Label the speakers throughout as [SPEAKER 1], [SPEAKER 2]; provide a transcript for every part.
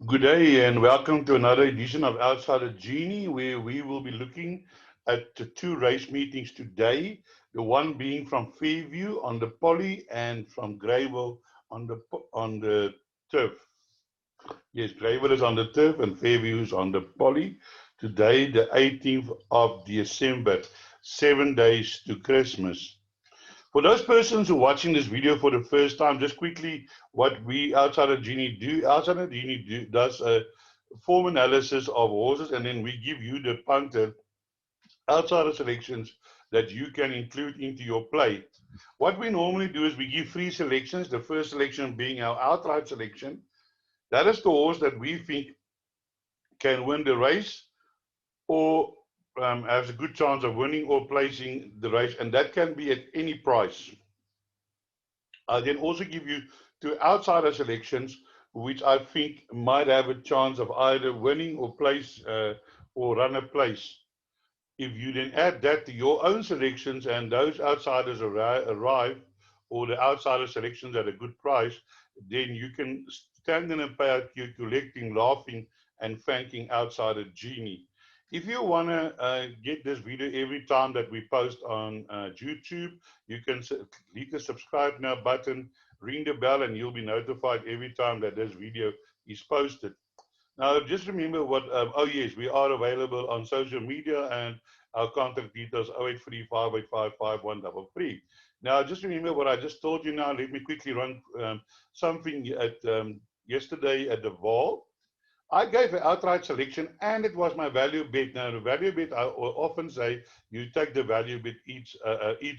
[SPEAKER 1] Good day and welcome to another edition of Outsider Genie, where we will be looking at the two race meetings today. The one being from Fairview on the Poly and from Greyville on the turf. Yes, Greyville is on the turf and Fairview is on the Poly. Today, the 18th of December, 7 days to Christmas. For those persons who are watching this video for the first time, just quickly, what we outside of Genie do, does a form analysis of horses, and then we give you the punter outside of selections that you can include into your play. What we normally do is we give three selections. The first selection being our outright selection. That is the horse that we think can win the race or has a good chance of winning or placing the race, and that can be at any price. I then also give you two outsider selections, which I think might have a chance of either winning or place or run a place. If you then add that to your own selections and those outsiders arrive, or the outsider selections at a good price, then you can stand in a payout queue collecting, laughing, and thanking outsider Genie. If you want to get this video every time that we post on YouTube, you can click the subscribe now button, ring the bell, and you'll be notified every time that this video is posted. Now, just remember oh yes, we are available on social media and our contact details 0835855133. Now, just remember what I just told you now. Let me quickly run something at yesterday at the Val. I gave an outright selection and it was my value bet. Now, the value bet, I often say you take the value bet each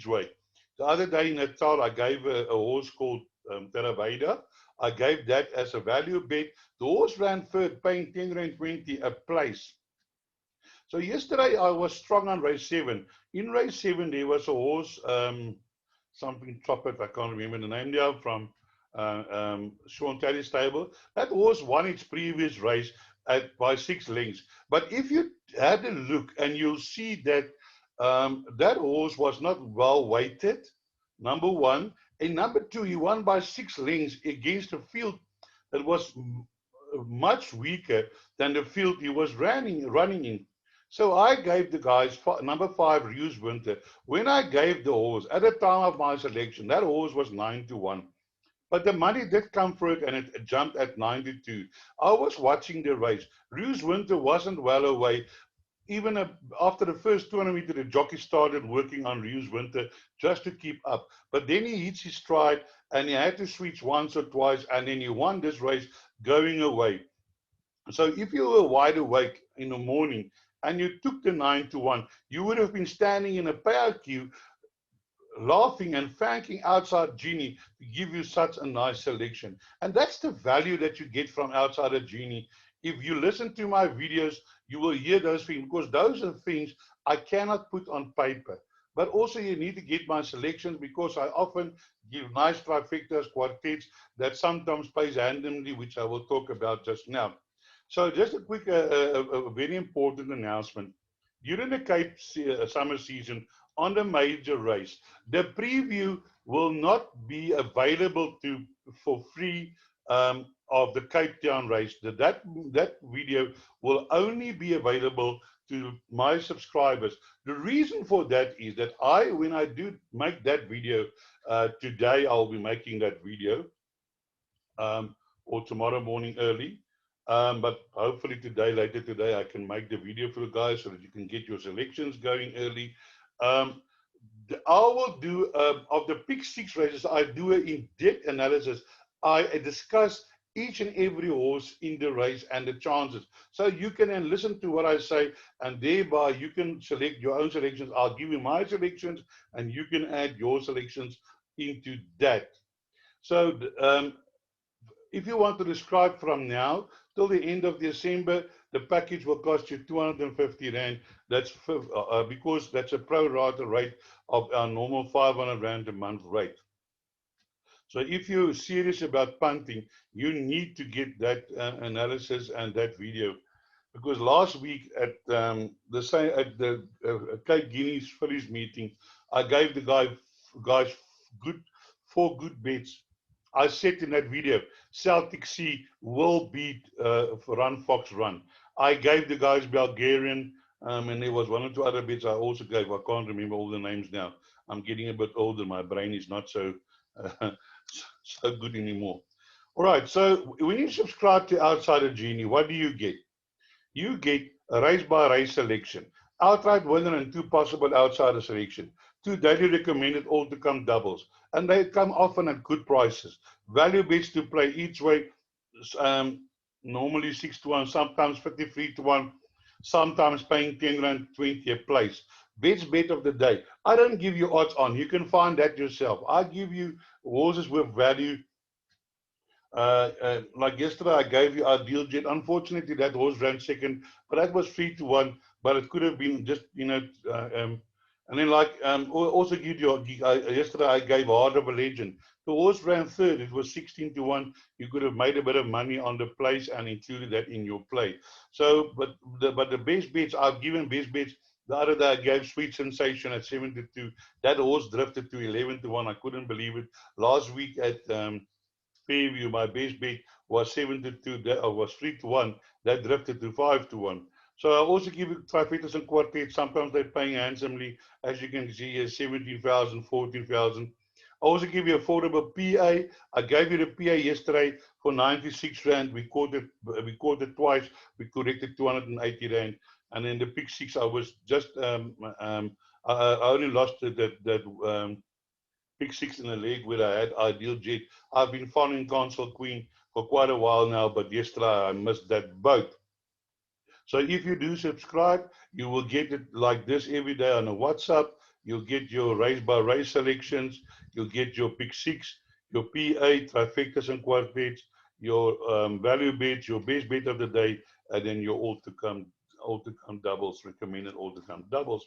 [SPEAKER 1] way. The other day in Natal, I gave a horse called Theravada. I gave that as a value bet. The horse ran third, paying 10 Rand 20 a place. So yesterday I was strong on race 7. In race 7, there was a horse, something Troppet, I can't remember the name now, from Sean Terry's stable. That horse won its previous race by 6 lengths. But if you had a look, and you'll see that that horse was not well weighted, number one. And number two, he won by 6 lengths against a field that was much weaker than the field he was running in. So I gave the guys number 5, Reuse Winter. When I gave the horse at the time of my selection, that horse was 9-1. But the money did come for it and it jumped at 92. I was watching the race. Reuse Winter wasn't well away. Even after the first 200 meters, the jockey started working on Reuse Winter just to keep up. But then he hits his stride and he had to switch once or twice, and then he won this race going away. So if you were wide awake in the morning and you took the 9-1, you would have been standing in a payout queue laughing and thanking outside Genie to give you such a nice selection. And that's the value that you get from outsider Genie. If you listen to my videos, you will hear those things, because those are things I cannot put on paper. But also you need to get my selections, because I often give nice trifectas, quartets that sometimes plays randomly, which I will talk about just now. So just a quick, very important announcement. During the Cape summer season, on the major race, the preview will not be available for free of the Cape Town race. That video will only be available to my subscribers. The reason for that is that when I do make that video, today I'll be making that video, or tomorrow morning early. But hopefully today, later today, I can make the video for you guys so that you can get your selections going early. Um, I will do, of the pick 6 races, I do an in-depth analysis. I discuss each and every horse in the race and the chances. So you can then listen to what I say, and thereby you can select your own selections. I'll give you my selections and you can add your selections into that. So if you want to describe from now till the end of December, the package will cost you 250 Rand. That's because that's a pro rata rate of our normal 500 Rand a month rate. So if you're serious about punting, you need to get that analysis and that video. Because last week at the Cape Guineas Fillies meeting, I gave the guys good 4 good bets I said in that video, Celtic Sea will beat Run Fox Run. I gave the guys Bulgarian, and there was one or two other bits I also gave. I can't remember all the names now. I'm getting a bit older. My brain is not uh, so good anymore. All right, so when you subscribe to Outsider Genie, what do you get? You get a race by race selection, outright winner and two possible outsider selection, two daily recommended all to come doubles, and they come often at good prices. Value bets to play each way, um, normally 6 to 1, sometimes 53 to 1, sometimes paying 10 rand 20 a place. Best bet of the day. I don't give you odds on, you can find that yourself. I give you horses with value. Like yesterday, I gave you Ideal Jet. Unfortunately, that horse ran second, but that was 3 to 1. But it could have been just, and then also give you yesterday, I gave Heart of a Legend. The horse ran third. It was 16 to 1. You could have made a bit of money on the place and included that in your play. So, but the best bets, I've given best bets. The other day, I gave Sweet Sensation at 7 to 2. That horse drifted to 11 to 1. I couldn't believe it. Last week at Fairview, my base bet was 7 to 2, was 3 to 1. That drifted to 5 to 1. So I also give you trifectas and quartets. Sometimes they're paying handsomely. As you can see here, 17,000, 14,000. I also give you affordable PA. I gave you the PA yesterday for 96 Rand. We caught it twice. We corrected 280 Rand. And then the pick six, I was just, I only lost that pick six in the leg where I had Ideal Jet. I've been following Council Queen for quite a while now, but yesterday I missed that boat. So if you do subscribe, you will get it like this every day on a WhatsApp. You'll get your race by race selections. You'll get your pick six, your PA, trifectas and quartets, your value bets, your best bet of the day, and then your all to come doubles, recommended all to come doubles.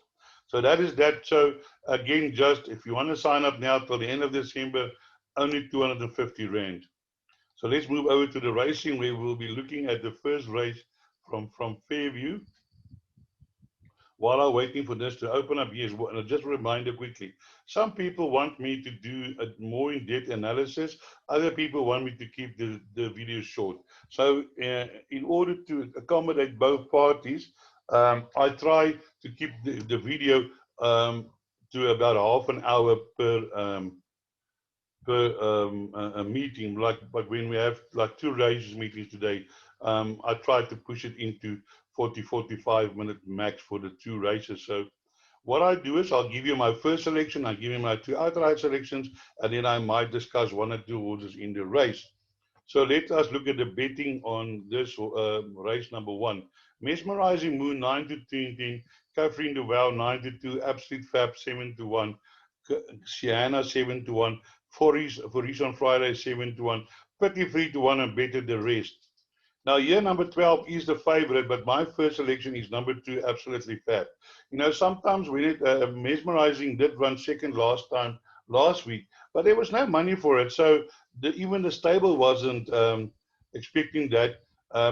[SPEAKER 1] So that is that. So again, just if you want to sign up now till the end of December, only 250 Rand. So let's move over to the racing where we'll be looking at the first race from Fairview. While I'm waiting for this to open up, yes, just a reminder quickly. Some people want me to do a more in-depth analysis. Other people want me to keep the video short. So in order to accommodate both parties, I try to keep the video to about half an hour per a meeting. But when we have like two races meetings today, I try to push it into 40-45 minute max for the two races. So what I do is I'll give you my first selection, I give you my two outright selections, and then I might discuss one or two horses in the race. So let us look at the betting on this race number one. Mesmerizing Moon 9 to 10, Catherine Duval 9 to 2, Absolute Fab 7 to 1, Sienna 7 to 1, Foris on Friday 7 to 1, Pretty Free to 1, and better the rest. Now, year number 12 is the favorite, but my first selection is number 2, Absolutely Fab. You know, sometimes when it Mesmerizing did run second last week, but there was no money for it. So even the stable wasn't expecting that.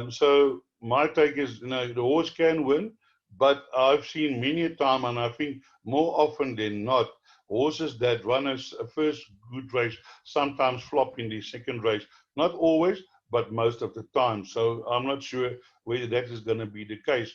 [SPEAKER 1] So my take is, you know, the horse can win, but I've seen many a time, and I think more often than not, horses that run a first good race sometimes flop in the second race. Not always, but most of the time. So I'm not sure whether that is going to be the case.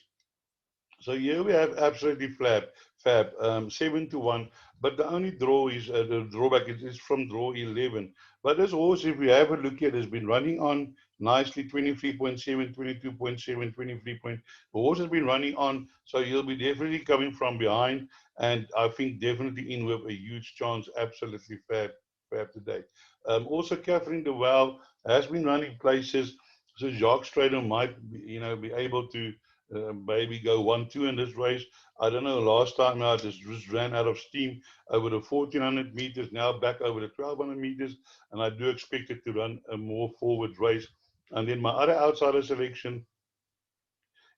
[SPEAKER 1] So here we have Absolutely Fab 7 to 1, but the only draw is the drawback is from draw 11. But this horse, if we have a look at, has been running on nicely 23.7, 22.7, 23 point. The horse has been running on, so he'll be definitely coming from behind, and I think definitely in with a huge chance. Absolutely Fab today. Also, Catherine de Waal has been running places, so Jacques Strader might, be able to maybe go 1-2 in this race. I don't know. Last time out, just ran out of steam over the 1400 meters. Now back over the 1200 meters, and I do expect it to run a more forward race. And then my other outsider selection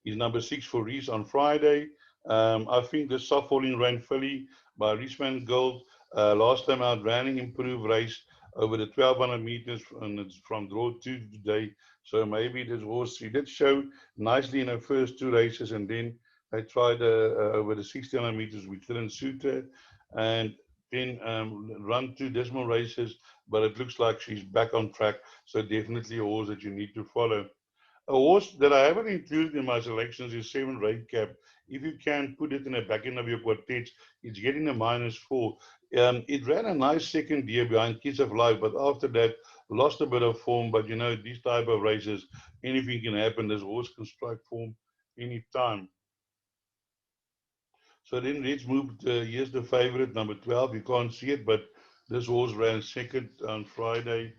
[SPEAKER 1] is number 6 Foris on Friday. I think the soft falling rain filly by Richmond Gold last time out ran an improved race over the 1200 meters, and it's from draw 2 today. So maybe this horse, he did show nicely in her first two races, and then I tried over the 1600 meters, which didn't suit her. And then run two decimal races. but it looks like she's back on track. So definitely a horse that you need to follow. A horse that I haven't included in my selections is 7 Red Cap. If you can put it in the back end of your quartets, it's getting a -4. It ran a nice second year behind Kids of Life, but after that lost a bit of form. But you know, these type of races, anything can happen. This horse can strike form anytime. So then let's move to, here's the favorite, number 12. You can't see it, but this horse ran second on Friday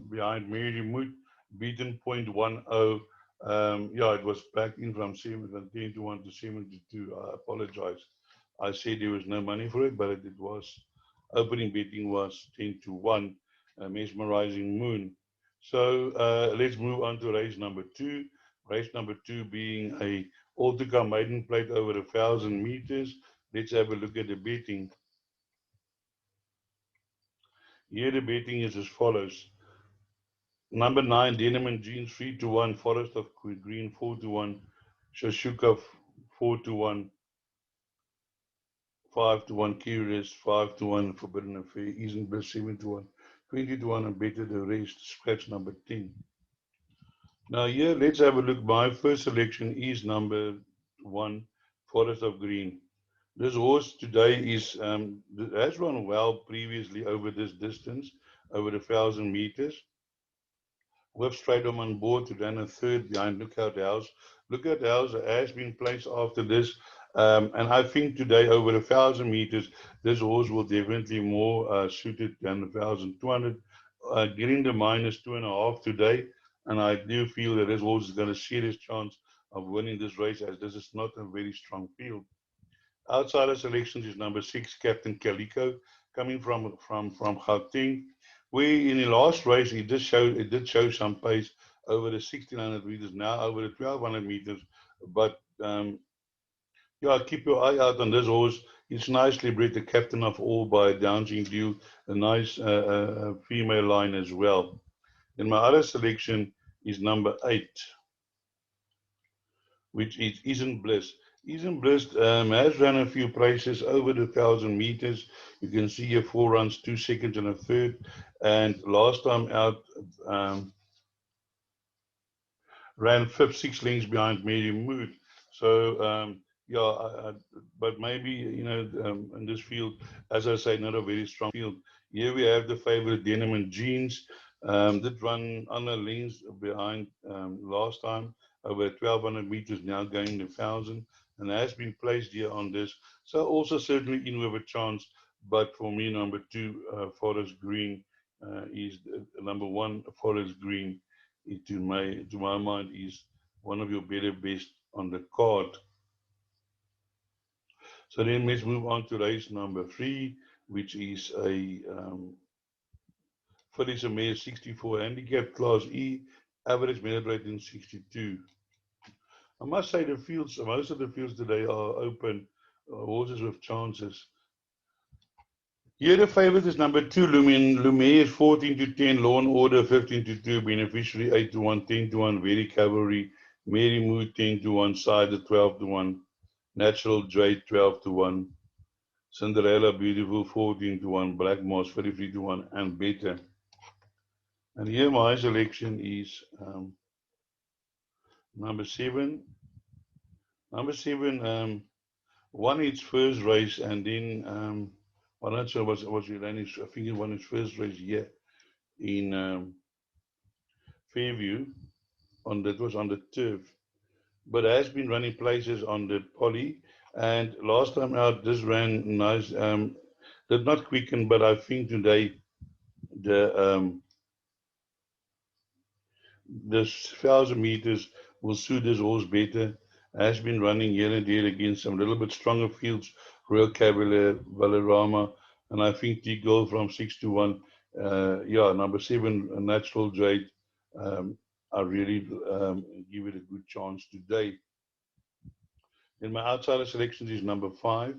[SPEAKER 1] behind Mary Moot, beaten 0.10. Yeah, it was back in from 10 to 1 to 7 to 2. I apologize. I said there was no money for it, but it was. Opening betting was 10 to 1, Mesmerizing Moon. So let's move on to race number 2. Race number 2 being a Altica maiden plate over 1,000 meters. Let's have a look at the betting. Here the betting is as follows. Number 9, Denim and Jeans 3 to 1, Forest of Green 4 to 1, Shashuka 4 to 1, 5 to 1, Curious 5 to 1, Forbidden Affair, Eason Bliss 7 to 1, 20 to 1, and Better the Rest, scratch number 10. Now here, let's have a look. My first selection is number 1, Forest of Green. This horse today has run well previously over this distance, over 1,000 meters. With Stradom on board, to run a third behind Lookout House. Lookout House has been placed after this, and I think today over 1,000 meters, this horse will definitely more suited than 1,200. Getting the -2.5 today, and I do feel that this horse is going to serious chance of winning this race, as this is not a very strong field. Outsider selections is number 6, Captain Calico, coming from Gauteng. We in the last race it did show some pace over the 1,600 meters, now over the 1,200 meters. But yeah, keep your eye out on this horse. It's nicely bred, the captain of all by Dancing Dew, a nice female line as well. Then my other selection is number 8, which is Isn't Bliss. Isn't Bliss has run a few places over the 1,000 meters. You can see here 4 runs, 2 seconds, and a third. And last time out, ran fifth, 6 lengths behind Mary Mood. So yeah, but maybe in this field, as I say, not a very strong field. Here we have the favorite Denim and Jeans. Did run under lengths behind last time over 1,200 meters, now going to 1,000, and has been placed here on this. So also certainly in with a chance. But for me, number 2, Forest Green is number 1. Forest Green, to my mind, is one of your better best on the card. So then let's move on to race number 3, which is a Phillies Mare 64 handicap class E, average merit rating 62. I must say the fields, most of the fields today are open, horses with chances. Here the favorite is number 2, Lumiere 14 to 10, Law and Order 15 to 2, Beneficiary 8 to 1, 10 to 1, Very Cavalry, Mary Mood 10 to 1, Cider 12 to 1, Natural Jade 12 to 1, Cinderella Beautiful 14 to 1, Black Moss 33 to 1, and Better. And here my selection is number 7. Number 7 won its first race, and then I'm not sure was he ran his, I think he won his first race here in Fairview. That was on the turf, but has been running places on the poly. And last time out, this ran nice. Did not quicken, but I think today the this 1,000 meters will suit this horse better. Has been running here and there against some little bit stronger fields, Royal Cavalier, Valerama, and I think the goal from 6 to 1. Yeah, number 7, Natural Jade. I really give it a good chance today. And my outsider selections is number 5,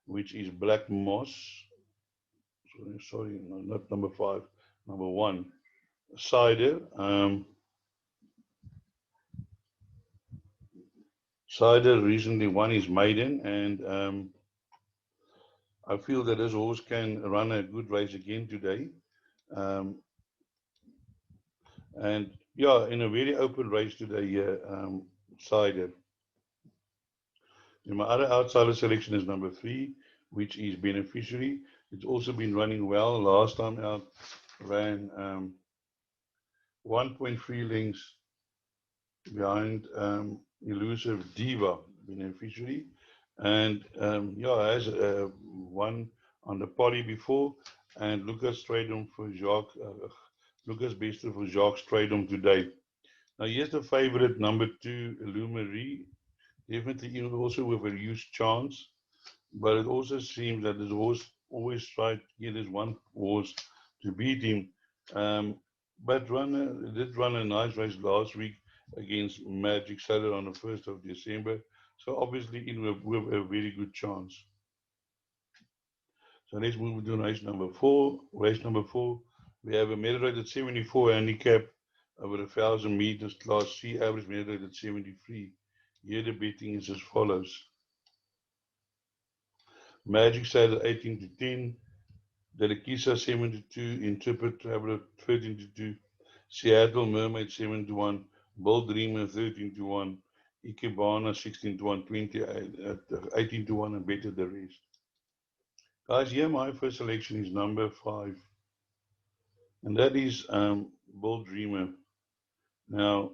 [SPEAKER 1] which is Black Moss. Sorry, no, not number 5, number 1, Cider. Cider recently won his maiden, and I feel that this horse can run a good race again today. And yeah, in a very open race today, Cider. And my other outsider selection is number 3, which is Beneficiary. It's also been running well. Last time out, ran 1.3 lengths behind Elusive Diva Beneficiary. And yeah, has won on the poly before. And Lucas Stradom for Jacques, Lucas Bester for Jacques Stradom today. Now here's the favorite, number 2, Illumarie. Definitely also with a huge chance. But it also seems that this horse always tried to get his one horse to beat him. But did run a nice race last week against Magic Sailor on the 1st of December. So obviously in with a very good chance. So let's move to race number 4. Race number 4, we have a merit rate at 74 handicap over 1,000 meters, class C, average merit rate at 73. Here the betting is as follows. Magic Sailor 18 to 10, Delakisa 7 to 2, Intrepid Traveler 13 to 2, Seattle Mermaid 7 to 1, Bold Dreamer 13 to 1, Ikebana 16 to 1, 18 to 1, and better the rest. Guys, here my first selection is number 5, and that is Bold Dreamer. Now,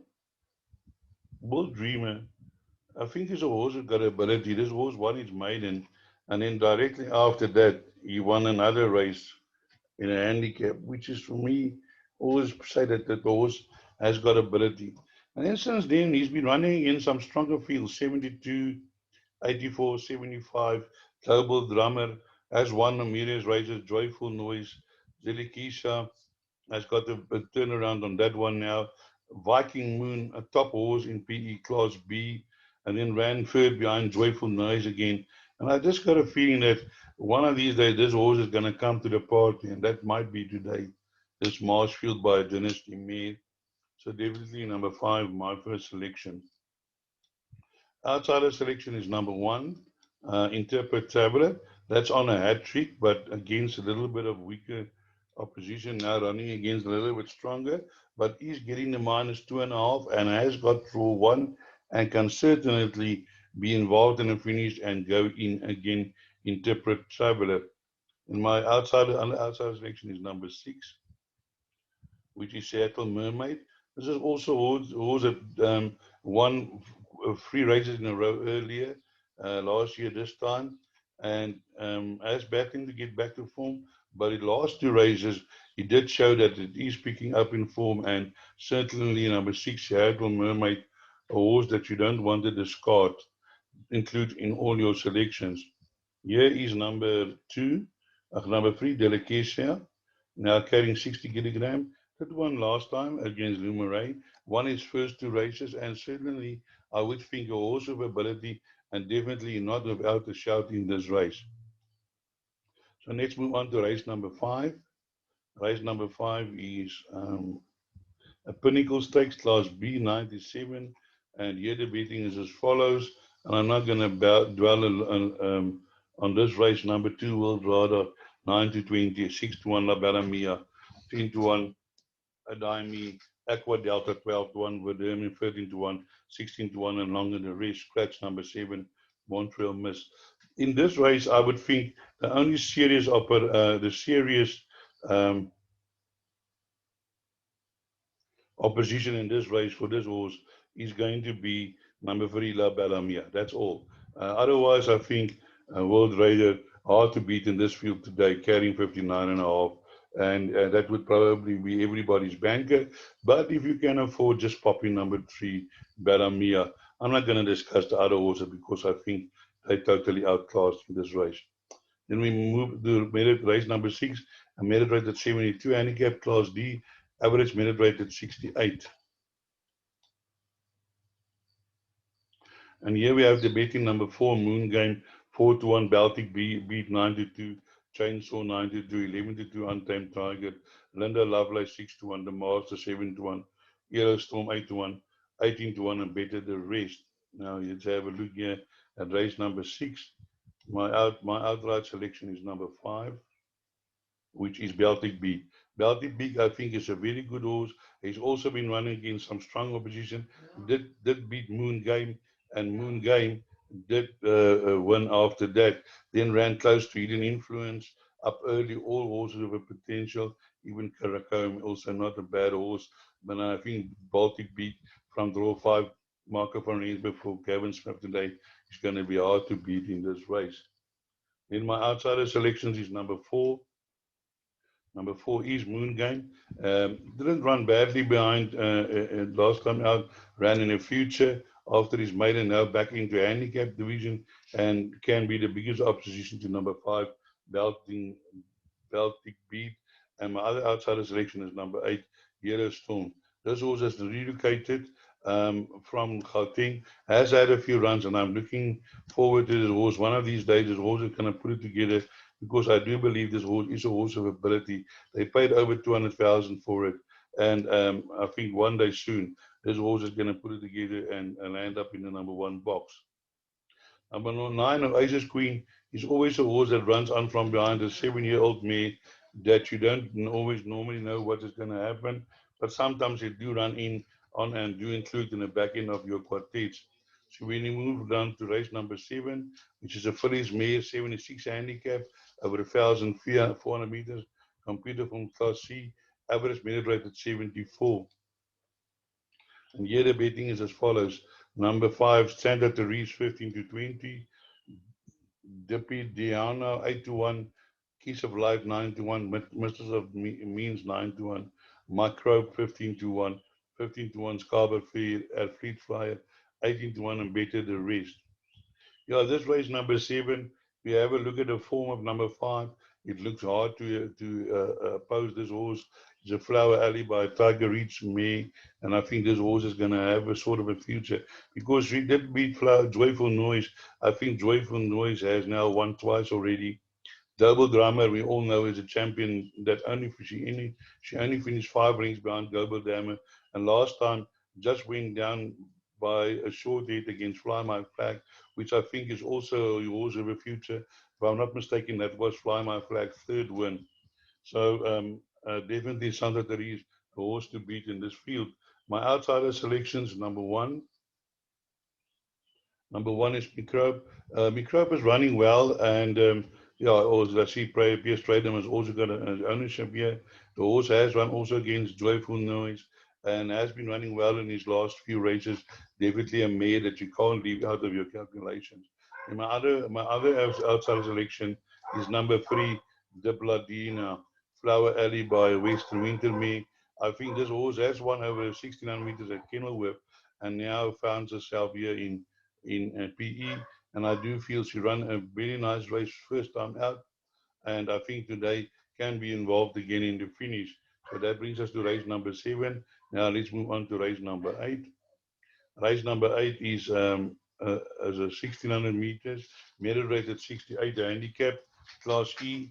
[SPEAKER 1] Bold Dreamer, I think is a horse that got ability. This horse won his maiden, and then directly after that, he won another race in a handicap, which is for me always say that the horse has got ability. And then since then, he's been running in some stronger fields, 72, 84, 75. Global Drummer has won numerous races, Joyful Noise. Zelikisha has got a turnaround on that one now. Viking Moon, a top horse in PE Class B, and then ran third behind Joyful Noise again. And I just got a feeling that one of these days this horse is going to come to the party, and that might be today. This Marshfield by Dynasty Mare. So definitely number 5, my first selection. Outsider selection is number 1, Interpret Traveler. That's on a hat trick, but against a little bit of weaker opposition, now running against a little bit stronger, but he's getting the -2.5 and has got draw 1 and can certainly be involved in a finish and go in again, Interpret Traveler. And my outsider selection is number 6, which is Seattle Mermaid. This is also a horse that won 3 races in a row earlier, last year this time, and has battling to get back to form. But in the last 2 races, he did show that it is picking up in form, and certainly number 6, Seattle Mermaid, a horse that you don't want to discard, include in all your selections. Here is number 3, Delicacia, now carrying 60 kilogram. That won last time against Lumaray. Won his first 2 races, and certainly I would think a horse of ability, and definitely not without a shout in this race. So let's move on to race number 5. Race number 5 is a Pinnacle Stakes Class B 97, and here the betting is as follows. And I'm not going to dwell on this race. Number 2, World Radar, 9 to 20, 6 to 1, La Baramia, 10 to 1, Adami, Aqua Delta, 12 to 1, Verdermin, 13 to 1, 16 to 1, and longer the race. Scratch number 7, Montreal Mist. In this race, I would think the only serious opposition in this race for this horse is going to be number 3, La Balamia. That's all. Otherwise, I think World Raider hard to beat in this field today, carrying 59.5. And that would probably be everybody's banker. But if you can afford, just pop in number 3, Balamia. I'm not going to discuss the other horses because I think they totally outclassed in this race. Then we move to merit race number 6, a merit rate at 72, handicap class D, average merit rate at 68. And here we have the betting number 4, Moon Game, 4 to 1, Baltic beat 9 to 2, Chainsaw 9 to 2, 11 to 2, Untamed Tiger, Linda Lovelace 6 to 1, The Master 7 to 1, Storm 8 to 1, 18 to 1, and better the rest. Now let's have a look here at race number 6. My outright selection is number 5, which is Baltic B. Baltic Big, I think, is a very good horse. He's also been running against some strong opposition. Did beat Moon Game, and Moon Game did win after that. Then ran close to Hidden Influence, up early, all horses with a potential. Even Karakom, also not a bad horse. But I think Baltic Beat from draw 5, Marco van Rensburg for Gavin Smith today is going to be hard to beat in this race. In my outsider selections is number 4. Number 4 is Moon Game. Didn't run badly behind last time out. Ran in the future after his maiden, now back into handicap division, and can be the biggest opposition to number 5, Baltic Beat. And my other outsider selection is number 8, Yellow Storm. This horse has relocated from Gauteng, has had a few runs, and I'm looking forward to this horse. One of these days, this horse is going to put it together, because I do believe this horse is a horse of ability. They paid over 200,000 for it, and I think one day soon, this horse is going to put it together and land up in the number 1 box. Number 9 of Aces Queen is always a horse that runs on from behind, a 7-year-old mare that you don't always normally know what is going to happen, but sometimes you do run in on and do include in the back end of your quartets. So when you move down to race number 7, which is a fillies mare, 76 handicap, over 1,400 meters, computer from Class C, average minute rate at 74. And here the betting is as follows. Number 5, Santa Therese, 15 to 20. Dippy Diana, 8 to 1. Kiss of Life, 9 to 1. Mistress of Means, 9 to 1. Microbe, 15 to 1. 15 to 1, Scarborough Fair at Fleet Flyer, 18 to 1, and Better the Rest. Yeah, this race number 7, we have a look at the form of number 5. It looks hard to oppose this horse. It's a Flower Alley by Tiger Reach May, and I think this horse is going to have a sort of a future, because we did beat Joyful Noise. I think Joyful Noise has now won twice already. Global Drama, we all know, is a champion that she only finished 5 rings behind Global Drama, and last time just went down by a short hit against Fly My Flag, which I think is also yours of a future. If I'm not mistaken, that was Fly My Flag's 3rd win. So definitely Santa Therese, the horse to beat in this field. My outsider selections, number 1. Number 1 is Microbe. Microbe is running well, and yeah, also I see Pierce Tradham has also got an ownership here. The horse has run also against Joyful Noise and has been running well in his last few races. Definitely a mare that you can't leave out of your calculations. And my other outside selection is number 3, Dipladina, Flower Alley by Western Wintermere. I think this horse has won over 1,600 meters at Kenilworth and now finds herself here in PE, and I do feel she ran a very nice race first time out, and I think today can be involved again in the finish. So that brings us to race number 7. Now let's move on to race number 8. Race number 8 is as a 1,600 meters, merit rate at 68, handicap, Class E,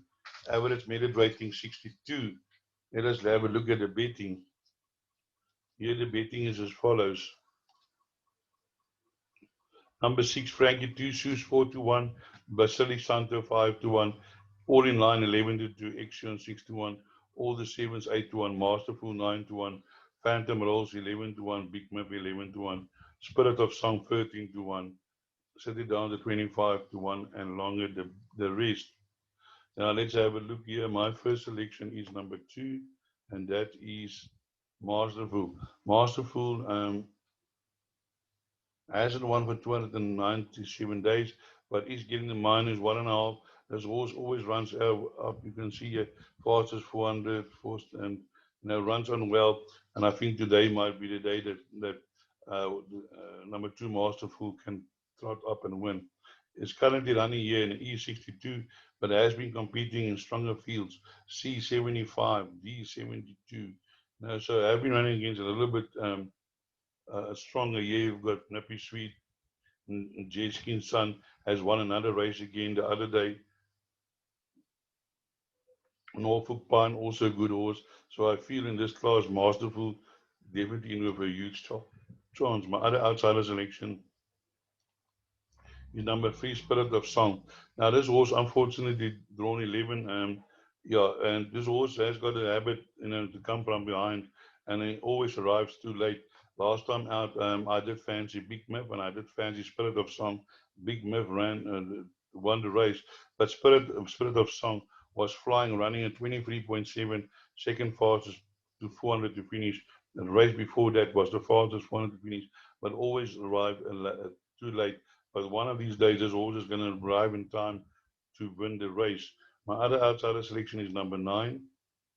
[SPEAKER 1] average merit rating 62. Let us have a look at the betting. Here the betting is as follows. Number 6, Frankie 2 Shoes 4 to 1, Basilic Santo 5 to 1, all in line 11 to 2, Exion 6 to 1, all the 7s 8 to 1, Masterful 9 to 1, Phantom Rolls 11 to 1, Big Map 11 to 1, Spirit of Song 13 to 1, Set It Down to 25 to 1, and longer the rest. Now let's have a look here. My first selection is number 2, and that is Masterful. Masterful hasn't won for 297 days, but is getting the minus 1.5. This horse always runs up. You can see here, fastest 400, first, and runs on well. And I think today might be the day that number 2 Masterful can trot up and win. It's currently running here in E62, but has been competing in stronger fields, C75, D72. So I've been running against a little bit stronger here. You've got Nappy Sweet, and J Skin's son has won another race again the other day. Norfolk Pine, also a good horse. So I feel in this class, Masterful definitely in with a huge chance. My other outsider selection is number 3, Spirit of Song. Now this horse unfortunately drawn 11. Yeah, and this horse has got a habit, to come from behind, and he always arrives too late. Last time out, I did fancy Big Miff, and I did fancy Spirit of Song. Big Miff won the race, but Spirit of Song was flying, running at 23.7, second fastest to 400 to finish. The race before that was the fastest 400 to finish, but always arrived too late. But one of these days, this horse is going to arrive in time to win the race. My other outsider selection is number 9.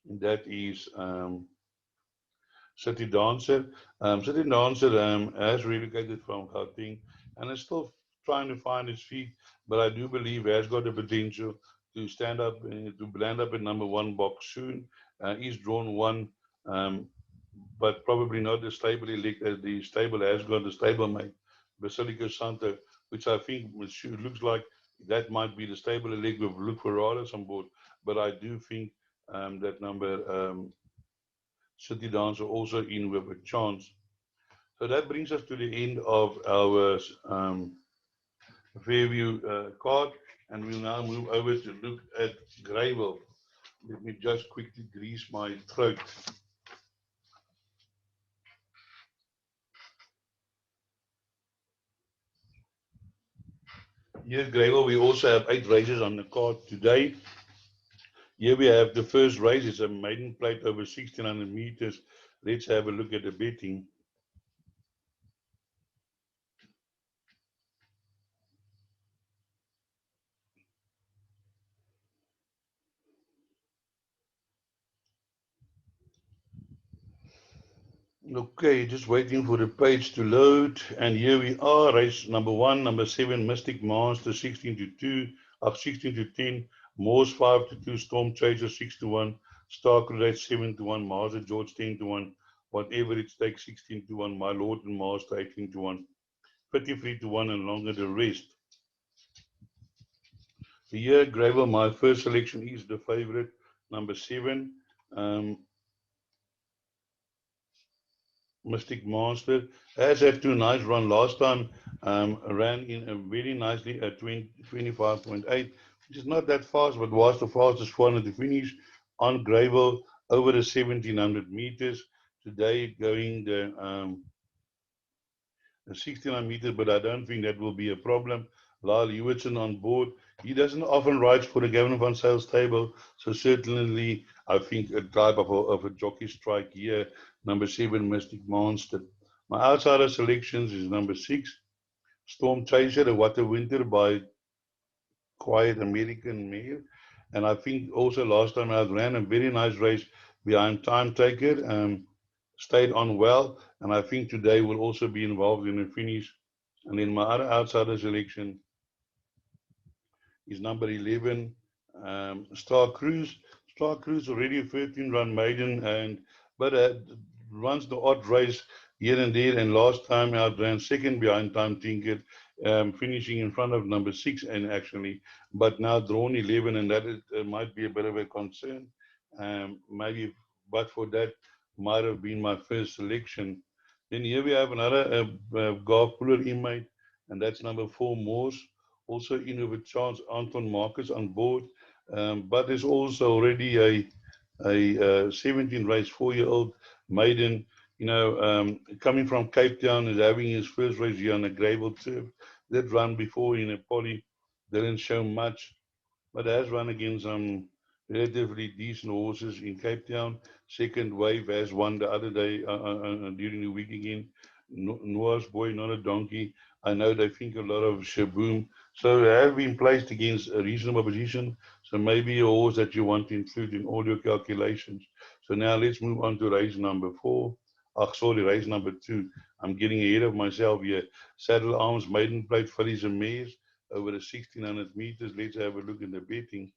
[SPEAKER 1] And that is City Dancer. City Dancer has relocated from Gauteng and is still trying to find his feet, but I do believe he has got the potential to stand up, to land up in number 1 box soon. He's drawn one, um, but probably not the stable elite as the stable has got the stablemate, Basilico Santo, which I think looks like that might be the stable elite with Luke Ferraris on board. But I do think that number City Dancer also in with a chance. So that brings us to the end of our Fairview card, and we'll now move over to look at Greyville. Let me just quickly grease my throat. Here at Greyville, we also have 8 races on the card today. Here we have the first race. It's a maiden plate over 1600 meters. Let's have a look at the betting. Okay, just waiting for the page to load. And here we are, race number 1, number 7, Mystic Monster, 16 to 2, 16 to 10, Morse 5 to 2, Storm Chaser 6 to 1, Star Crusade 7 to 1, Master George 10 to 1, whatever it takes 16 to 1, My Lord and Master 18 to 1, 53 to 1, and longer the rest. Here, Gravel, my first selection is the favorite, number 7. Mystic Monster has had 2 nice run last time. Ran in very nicely at 25.8, which is not that fast, but was the fastest 400 to finish on gravel over the 1700 meters. Today going the 1600 meters, but I don't think that will be a problem. Lyle Hewitson on board. He doesn't often ride for the Gavin van Sales table, so certainly I think a type of a jockey strike here. Number 7, Mystic Monster. My outsider selections is number 6, Storm Chaser, the Water Winter by Quiet American Mare. And I think also last time I ran a very nice race behind Time Taker. Stayed on well, and I think today will also be involved in the finish. And then my other outsider selection is number 11, Star Cruise. Star Cruise already a 13-run maiden, and but runs the odd race here and there. And last time out ran second behind Time Tinker, finishing in front of number 6, and actually, but now drawn 11, and that might be a bit of a concern. Maybe, but for that, might have been my first selection. Then here we have another golf puller inmate, and that's number 4, Morse. Also in with chance Anton Marcus on board, but there's also already a 17 race 4-year-old maiden, coming from Cape Town, is having his first race here on a gravel turf. That run before in a poly didn't show much, but has run against some relatively decent horses in Cape Town. Second Wave has won the other day during the week again. Noah's Boy, not a donkey. I know they think a lot of Shaboom. So they have been placed against a reasonable position. So maybe a horse that you want to include in all your calculations. So now let's move on to race number 4. Race number 2. I'm getting ahead of myself here. Saddle Arms, Maiden Plate, Fillies and Mares over the 1600 meters. Let's have a look at the betting.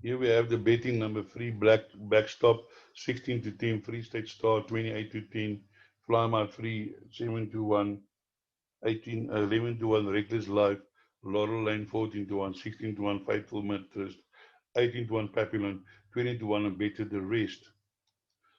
[SPEAKER 1] Here we have the betting number 3, Black Backstop, 16 to 10, Free State Star, 28 to 10, Fly My Free, 7 to 1, 11 to 1, Reckless Life, Laurel Lane, 14 to 1, 16 to 1, Faithful Trust, 18 to 1, Papillon, 20 to 1, and Better the Rest.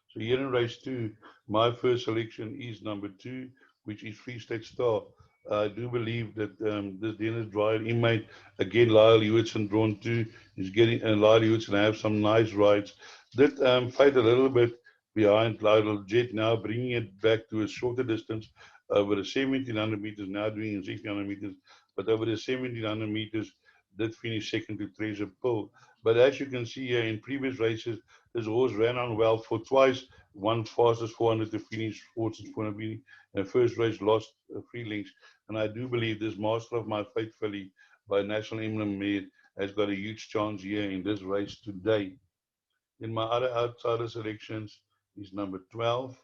[SPEAKER 1] So here in race 2, my first selection is number 2, which is Free State Star. I do believe that this Dennis Dwyer inmate, again, Lyle Hewitson drawn two, is getting, and Lyle Hewitson have some nice rides. Did fight a little bit behind Lionel Jet, now bringing it back to a shorter distance over the 1700 meters, now doing in 1600 meters, but over the 1700 meters, did finish second to Treasure Pearl. But as you can see here in previous races, this horse ran on well for twice, won fastest 400 to finish, fourth and 400, and first race lost 3 lengths. And I do believe this Master of My Fate filly by National Emblem Mare has got a huge chance here in this race today. In my other outsider selections is number 12,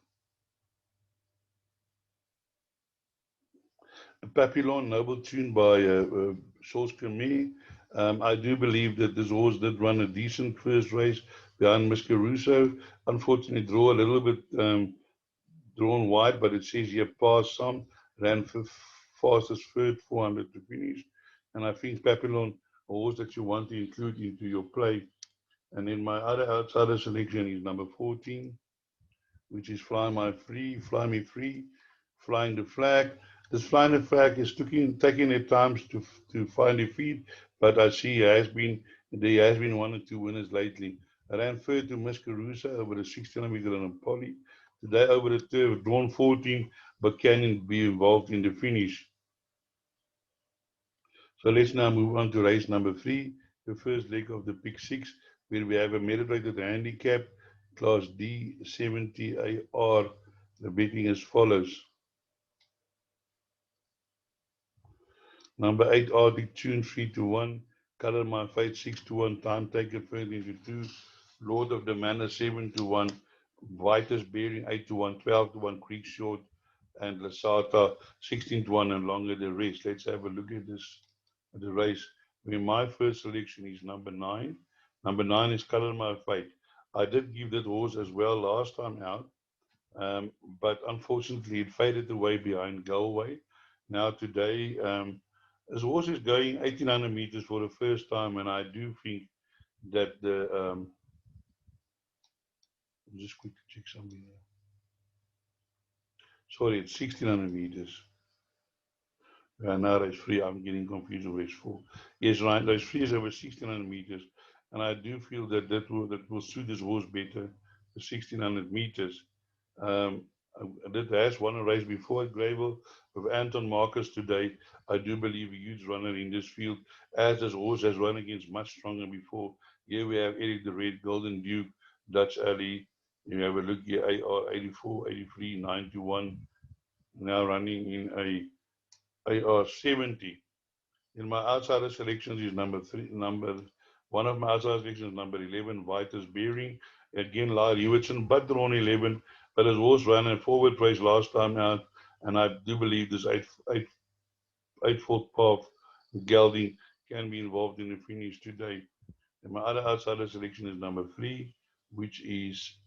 [SPEAKER 1] Papillon, Noble Tune by Sauce Creme. I do believe that this horse did run a decent first race behind Mr. Russo. Unfortunately, draw a little bit drawn wide, but it says here passed some, ran fastest third, 400 to finish. And I think Papillon, a horse that you want to include into your play. And then my other outsider selection is number 14, which is Fly Me Free, Flying the Flag. This Flying the Flag is taking their times to find a feed, but I see there has been 1 or 2 winners lately. I ran third to Miss Caruso over the 1600 meter on Polly. Today over the turf, drawn 14, but can be involved in the finish. So let's now move on to race number 3, the first leg of the Pick 6, where we have a meditated handicap, Class D, 70 AR. The betting as follows. Number 8, Arctic Tune, 3-1. Color My Fate, 6-1. Time Taker, 13-2. Lord of the Manor, 7-1. Vitus Bearing, 8-1. 12-1. Creek Short and Lasata, 16-1, and longer the rest. Let's have a look at this, at the race. Where my first selection is number 9. Number 9 is Color My Fate. I did give that horse as well last time out, but unfortunately it faded away behind Galway. Now today, this horse is going 1800 meters for the first time, and I do think that the just quickly check something here. Sorry, it's 1600 meters. Now race 3, I'm getting confused with race 4. Yes, right, race 3 is over 1600 meters, and I do feel that will suit this horse better, the 1600 meters. That has won a race before at Greyville with Anton Marcus today. I do believe a huge runner in this field, as this horse has run against much stronger before. Here we have Eric the Red, Golden Duke, Dutch Alley. You have a look here, AR 84, 83, 91. Now running in a AR 70. In my outsider selections is one of my outsider selections is number 11, Vitus Bearing. Again, Lyle Hewitson, but drawn 11. But his horse ran a forward race last time out, and I do believe this 8-foot path gelding can be involved in the finish today. And my other outsider selection is number 3, which is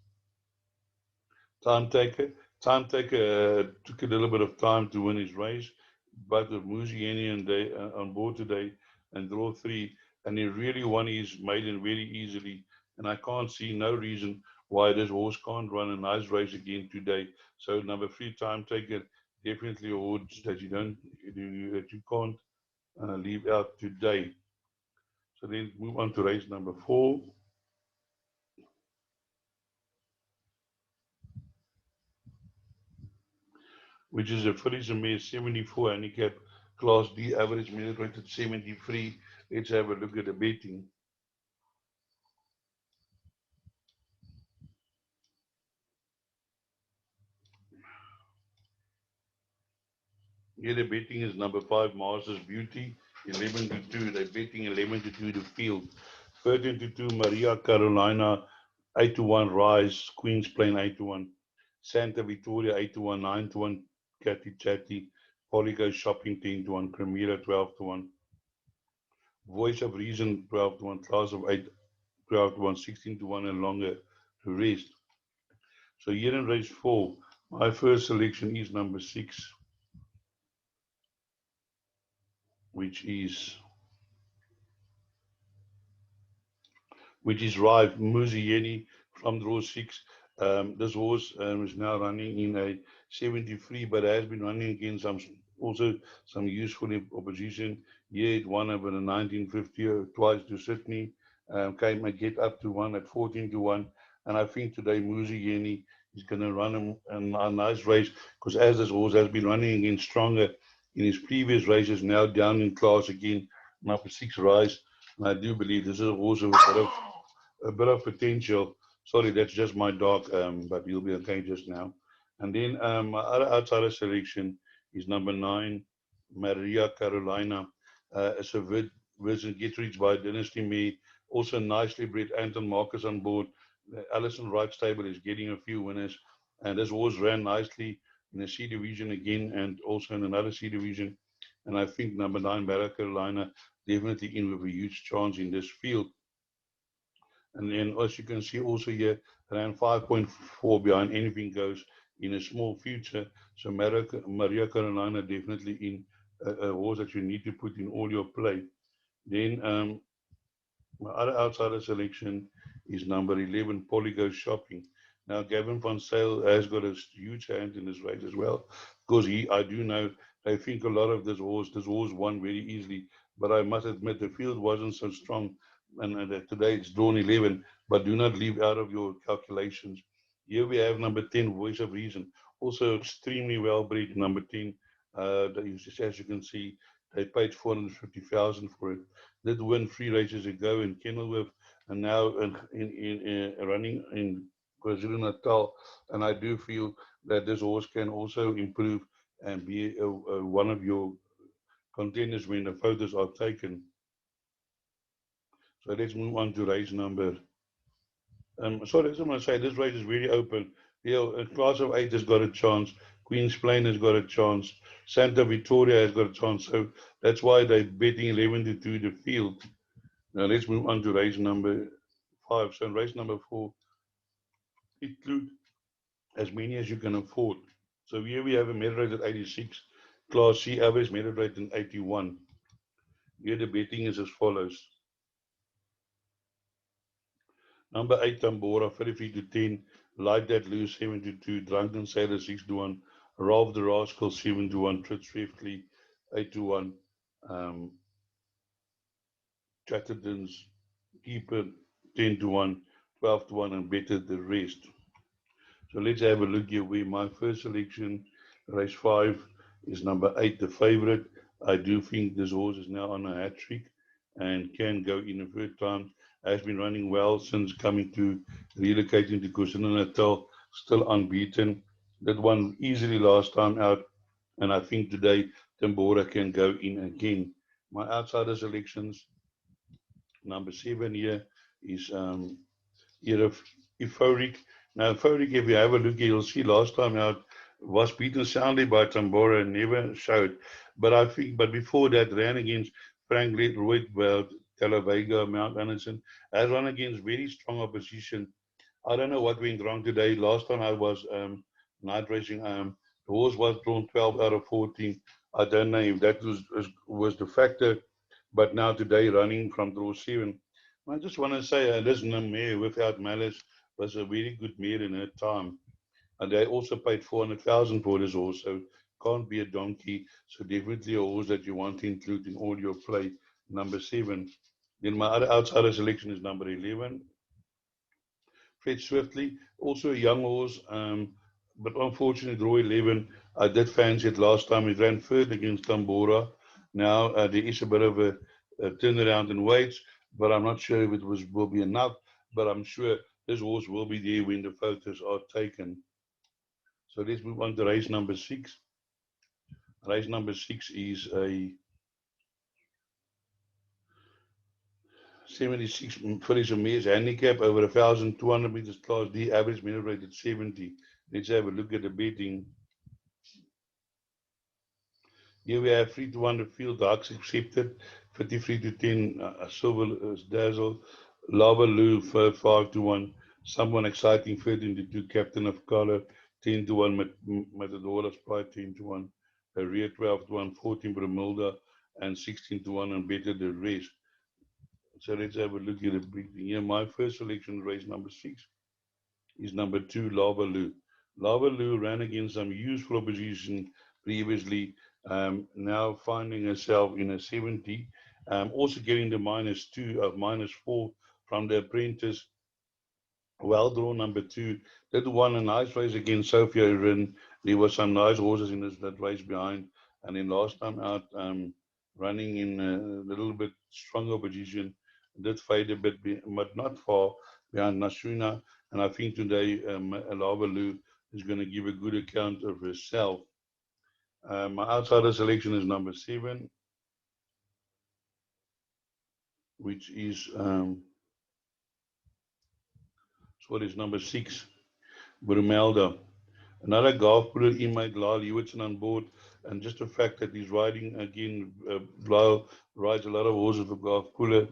[SPEAKER 1] Time Taker. Time Taker took a little bit of time to win his race, but with Musieni on board today and draw 3, and he really won his maiden very easily. And I can't see no reason why this horse can't run a nice race again today. So number 3, Time Taker, definitely a horse that you can't leave out today. So then move on to race number 4. Which is a Fillies and Mares 74 handicap, Class D, average minute rated 73. Let's have a look at the betting. Here the betting is number 5, Masters Beauty, 11-2. They're betting 11-2 to field. 13-2, Maria Carolina, 8-1, Rise, Queen's Plain, 8-1. Santa Victoria, 8-1, 9-1, Catty Chatty, Poligo Shopping, 10-1, Cremira, 12-1. Voice of Reason, 12-1, Class of 8, 12-1, 16-1, and longer to rest. So here in race 4, my first selection is number 6, which is Rive Muzieni from draw 6. This horse is now running in a 73, but has been running against some also some useful opposition. Yeah, it won over the 1950 twice to Sydney. Came and get up to one at 14 to 1. And I think today Muzi Yeni is going to run a nice race because as this horse has been running again stronger in his previous races, now down in class again, number 6 rise. And I do believe this is a horse with a bit of potential. Sorry, that's just my dog, but he'll be okay just now. And then my other outsider selection is number 9, Maria Carolina. It's a Virgin Gittrich by Dynasty Me. Also nicely bred Anton Marcus on board. The Allison Wright stable is getting a few winners. And this horse ran nicely in the C division again and also in another C division. And I think number 9, Maria Carolina, definitely in with a huge chance in this field. And then as you can see also here, ran 5.4 behind Anything Goes in a small future. So Maria Carolina definitely in a horse that you need to put in all your play. Then my other outsider selection is number 11, Polygo Shopping. Now, Gavin Van Sale has got a huge hand in this race as well, because I do know, I think a lot of this horse won very easily, but I must admit the field wasn't so strong, and today it's drawn 11, but do not leave out of your calculations. Here we have number 10, Voice of Reason, also extremely well bred, number 10. As you can see, they paid 450,000 for it. Did win 3 races ago in Kenilworth and now in running in KwaZulu Natal. And I do feel that this horse can also improve and be one of your contenders when the photos are taken. So let's move on to race number. Sorry, I just want to say this race is really open. A class of 8 has got a chance. Queen's Plain has got a chance. Santa Victoria has got a chance. So that's why they're betting 11 to 2 the field. Now let's move on to race number 5. So in race number 4, include as many as you can afford. So here we have a merit rate at 86, Class C average merit rate in 81. Here the betting is as follows. Number 8, Tambora, 33 to 10. Like That Lose, 7 to 2. Drunken Sailor, 6 to 1. Ralph the Rascal, 7 to 1. Tread Swiftly, 8 to 1. Chatterton's Keeper, 10 to 1. 12 to 1, and better the rest. So let's have a look here where my first selection, race 5, is number 8, the favorite. I do think this horse is now on a hat trick and can go in a third time. Has been running well since coming to relocating to KwaZulu-Natal, still unbeaten. That one easily last time out, and I think today Tambora can go in again. My outsider selections, number 7 here is Euphoric. Now, Euphoric, if you have a look, you'll see last time out was beaten soundly by Tambora and never showed. But before that, ran against Frank Lloyd, Talavega, Mount Anderson, has run against very strong opposition. I don't know what went wrong today. Last time I was night racing, the horse was drawn 12 out of 14. I don't know if that was the factor, but now today running from draw 7. I just want to say, this mare Without Malice was a very good mare in her time. And they also paid 400,000 for this horse, so can't be a donkey. So definitely a horse that you want to include in all your play, number 7. Then my other outsider selection is number 11, Fred Swiftly, also a young horse, but unfortunately, draw 11. I did fancy it last time. It ran third against Tambora. Now there is a bit of a turnaround in weights, but I'm not sure if it will be enough. But I'm sure this horse will be there when the photos are taken. So let's move on to race number 6. Race number 6 is a 76 Felicia Mares handicap over 1,200 meters class D, average minute rate at 70. Let's have a look at the betting. Here we have 3 to 1 the field, Darks accepted, 53 to 10, Silver Dazzle, Lava Lou, 5 to 1, Someone Exciting, 13 to 2, Captain of Color, 10 to 1, Matadora Sprite, 10 to 1, Rear 12 to 1, 14 Bramilda, and 16 to 1, and Better the Rest. So let's have a look at the betting. Here, my first selection, race number 6, is number 2, Lava Lou. Lava Lou ran against some useful opposition previously, Now finding herself in a 70, also getting the -2 of -4 from the apprentice. Well drawn number 2. Did won a nice race against Sophia Erin. There were some nice horses in that race behind. And then last time out, running in a little bit stronger position, did fade a bit, but not far behind Nasruna. And I think today, Alavalu is going to give a good account of herself. My outsider selection is number 7, which is, number 6, Brumelda. Another golf player, Imai Lyle Hewitson on board, and just the fact that he's riding again, Lyle rides a lot of horses for golf puller.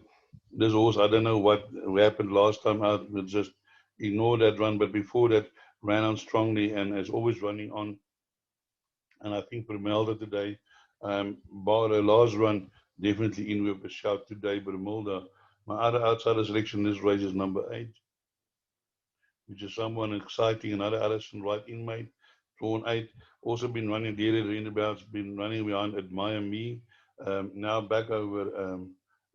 [SPEAKER 1] This horse, I don't know what happened last time out, just ignore that run, but before that, ran on strongly and is always running on. And I think Brumelda today, bar the last run, definitely in with a shout today, Brumelda. My other outsider selection in this race is number 8, which is someone exciting, another Allison Wright inmate, drawn 8. Also been running daily roundabouts, been running behind Admire Me. Now back over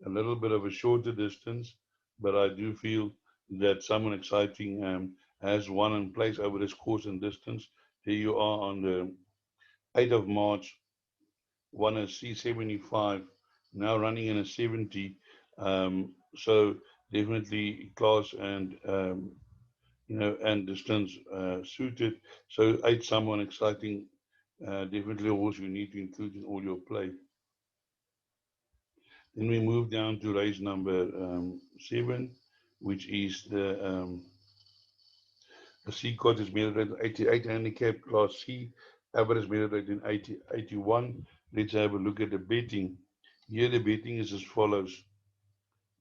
[SPEAKER 1] a little bit of a shorter distance, but I do feel that someone exciting has won in place over this course and distance. Here you are on the 8th of March, won a C75, now running in a 70. So definitely class and and distance suited. So 8, someone exciting, definitely a horse you need to include in all your play. Then we move down to race number 7, which is the C court is measured at 88 handicap, class C, average measured rate in 81. Let's have a look at the betting. Here the betting is as follows.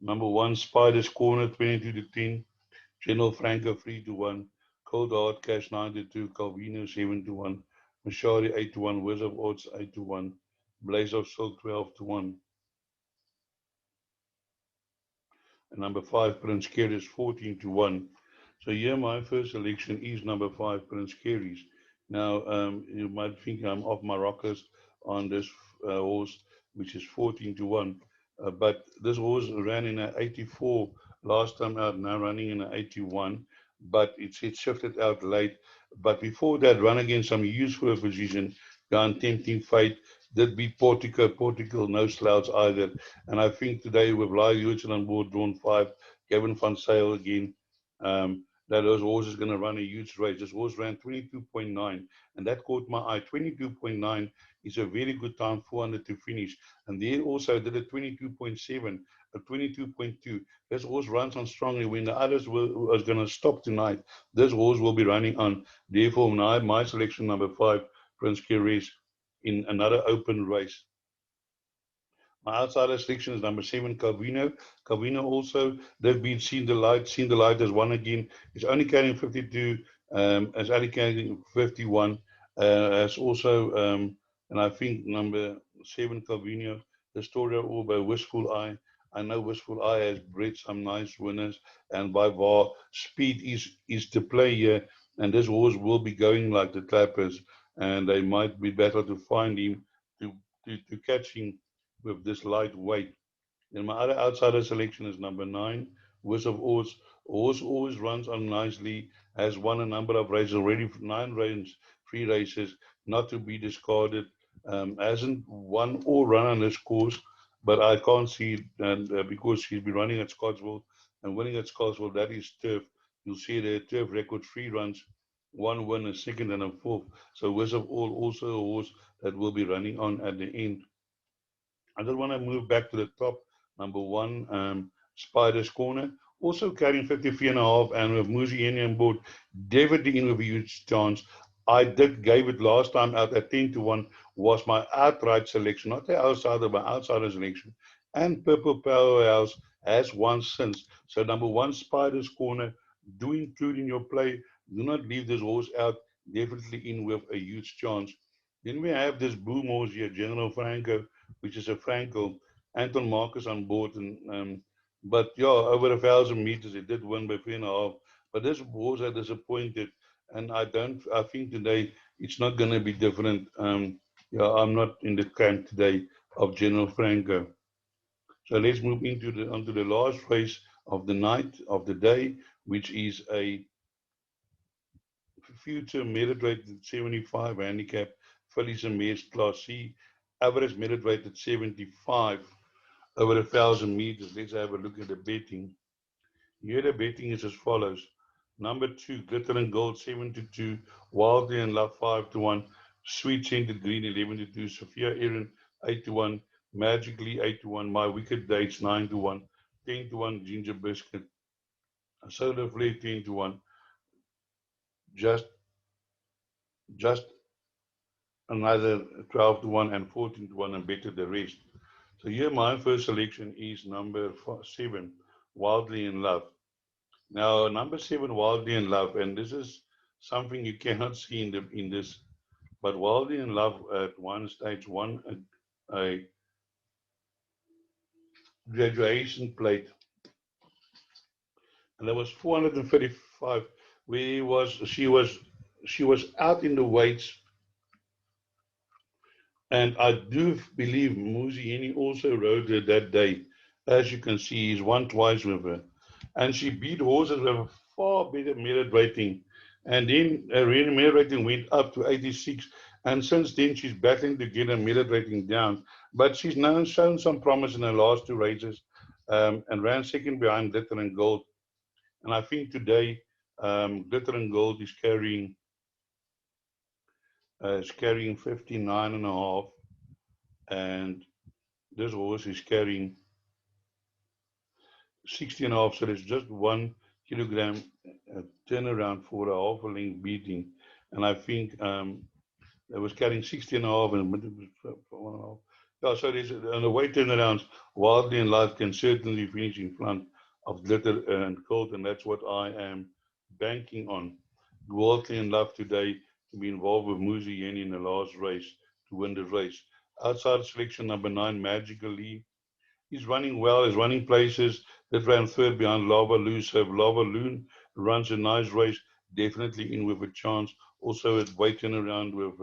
[SPEAKER 1] Number 1, Spider's Corner 22 to 10. General Franco 3-1, Cold Hard Cash 9-2, Calvino 7-1, Mashari 8-1, Wiz of Odds 8-1, Blaze of Silk 12-1. And number 5, Prince Keris 14-1. So here my first selection is number 5, Prince Keris. Now you might think I'm off my rockers on this horse, which is 14-1. But this horse ran in an 84 last time out, now running in an 81. But it's shifted out late. But before that, run against some useful position, gone tempting fate, did beat Portugal, no slouch either. And I think today with Lyle Hewitson on board, drawn 5, Gavin van Sale again, that those horses going to run a huge race. This horse ran 22.9, and that caught my eye. 22.9 is a very good time, 400 to finish. And they also did a 22.7, a 22.2. This horse runs on strongly. When the others was going to stop tonight, this horse will be running on. Therefore, my selection number 5, Prince Keris, in another open race. My outsider selection is number 7, Calvino. Calvino also, they've been seen the light as one again. It's only carrying 52, as only carrying 51. As also, and I think number 7, Calvino, the story all by Wistful Eye. I know Wistful Eye has bred some nice winners, and by far, speed is the play here, and this horse will be going like the clappers, and they might be better to find him, to catch him with this light weight. Then my other outsider selection is number 9, Wiz of Oz. Oz always runs on nicely, has won a number of races already, 9 races, 3 races, not to be discarded. Hasn't won or run on this course, but I can't see it, and because she's been running at Scottsville and winning at Scottsville, that is turf. You'll see the turf record, 3 runs, 1 win, a second, and a fourth. So Wiz of Oz also a horse that will be running on at the end. I just want to move back to the top. Number 1, Spider's Corner. Also carrying 53.5, and with Muzieni on board, definitely in with a huge chance. I gave it last time out at 10-1, was my outright selection, not the outsider, but outsider selection. And Purple Powerhouse has won since. So number 1, Spider's Corner, do include in your play. Do not leave this horse out. Definitely in with a huge chance. Then we have this boom horse here, General Franco, which is a Franco. Anton Marcus on board, and but yeah, over 1,000 meters, it did win by 3.5. But this horse are disappointed, and I think today it's not going to be different. Yeah, I'm not in the camp today of General Franco. So let's move onto the last race of the night, of the day, which is a future merit rated 75 handicap, fillies and mares class C, average merit rated 75 over 1,000 meters. Let's have a look at the betting. Here the betting is as follows. Number 2, Glitter and Gold 7-2, Wildly and Love 5-1, Sweet Scented Green 11-2, Sophia Erin 8-1, Magically 8-1, My Wicked Dates 9-1, 10-1, Ginger Biscuit, Soda Flare 10-1, just just another 12-1 and 14-1 and better the rest. So here my first selection is number 7, Wildly in Love. Now number 7, Wildly in Love, and this is something you cannot see in this, but Wildly in Love at one stage won a graduation plate, and that was 435. She was out in the weights. And I do believe Muzieni also rode her that day. As you can see, he's won twice with her. And she beat horses with a far better merit rating. And then her merit rating went up to 86. And since then, she's battling to get her merit rating down. But she's now shown some promise in her last 2 races and ran second behind Glitter and Gold. And I think today, Glitter and Gold is carrying 59.5. And this horse is carrying 60.5, so it's just 1 kilogram turnaround for a half a length beating. And I think it was carrying 60.5 and 1.5. Yeah, so there's on the weight turnarounds, Wildly in Love can certainly finish in front of Glitter and Gold, and that's what I am banking on. Wildly in Love today to be involved with Muzi Yeni in the last race to win the race. Outside selection number 9, Magically. He's running well, he's running places. That ran third behind Lava Loon. So if Lava Loon runs a nice race, definitely in with a chance. Also at weight turnaround with,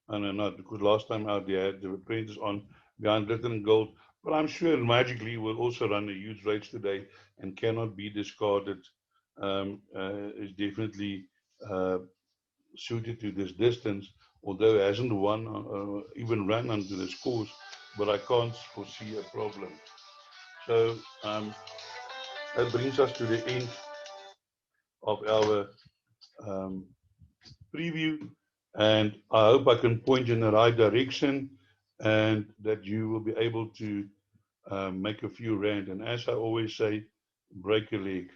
[SPEAKER 1] I don't know, because last time out they had the apprentice on behind Glitter and Gold. But I'm sure Magically will also run a huge race today and cannot be discarded. Is definitely suited to this distance, although it hasn't won, even run under the scores, but I can't foresee a problem. So that brings us to the end of our preview, and I hope I can point you in the right direction and that you will be able to make a few rand. And as I always say, break a leg.